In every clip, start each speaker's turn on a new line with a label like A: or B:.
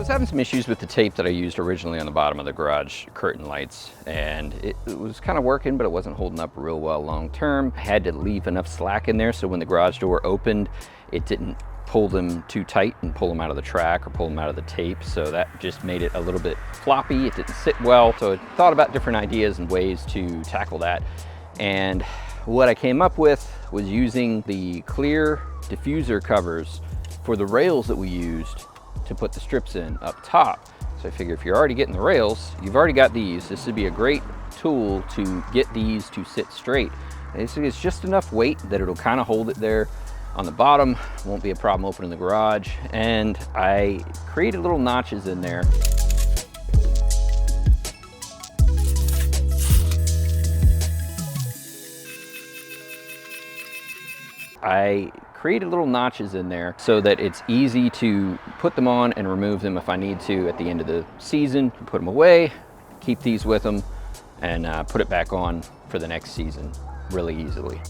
A: was having some issues with the tape that I used originally on the bottom of the garage curtain lights, and it was kind of working, but it wasn't holding up real well long term. I had to leave enough slack in there so when the garage door opened, it didn't pull them too tight and pull them out of the track or pull them out of the tape. So that just made it a little bit floppy. It didn't sit well. So I thought about different ideas and ways to tackle that. And what I came up with was using the clear diffuser covers for the rails that we used to put the strips in up top. So I figure if you're already getting the rails, you've already got these. This would be a great tool to get these to sit straight. It's just enough weight that it'll kind of hold it there on the bottom. Won't be a problem opening the garage. And I created little notches in there. So that it's easy to put them on and remove them if I need to at the end of the season. Put them away, keep these with them, and put it back on for the next season really easily.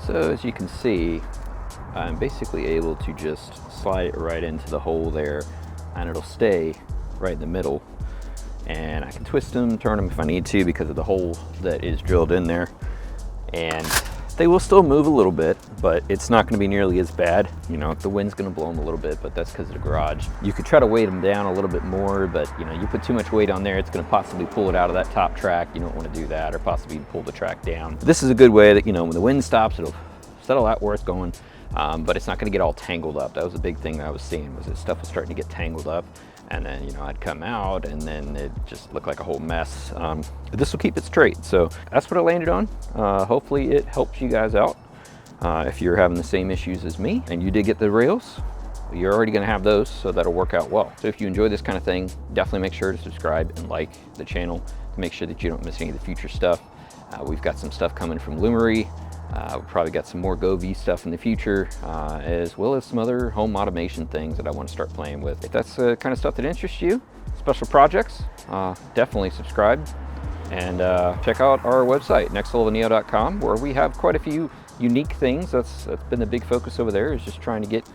A: So as you can see, I'm basically able to just slide it right into the hole there, and it'll stay right in the middle. And I can twist them, turn them if I need to because of the hole that is drilled in there. And they will still move a little bit, but it's not gonna be nearly as bad. You know, the wind's gonna blow them a little bit, but that's because of the garage. You could try to weight them down a little bit more, but you know, you put too much weight on there, it's gonna possibly pull it out of that top track. You don't wanna do that, or possibly pull the track down. This is a good way that, you know, when the wind stops, it'll settle out where it's going. But it's not going to get all tangled up. That was a big thing that I was seeing, was that stuff was starting to get tangled up, and then, you know, I'd come out and then it just looked like a whole mess. This will keep it straight. So that's what I landed on. Hopefully it helps you guys out. If you're having the same issues as me and you did get the rails, you're already going to have those, so that'll work out well. So if you enjoy this kind of thing, definitely make sure to subscribe and like the channel to make sure that you don't miss any of the future stuff. We've got some stuff coming from Loomery. We've probably got some more Govee stuff in the future, as well as some other home automation things that I want to start playing with. If that's the kind of stuff that interests you, special projects, definitely subscribe. And check out our website, nextlevelneo.com, where we have quite a few unique things. That's been the big focus over there, is just trying to get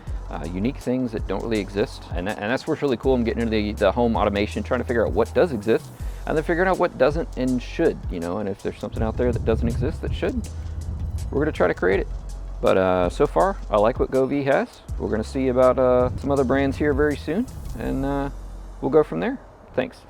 A: unique things that don't really exist. And that's what's really cool. I'm getting into the home automation, trying to figure out what does exist, and then figuring out what doesn't and should, you know, and if there's something out there that doesn't exist that should, we're going to try to create it. But so far, I like what Govee has. We're going to see about some other brands here very soon, and we'll go from there. Thanks.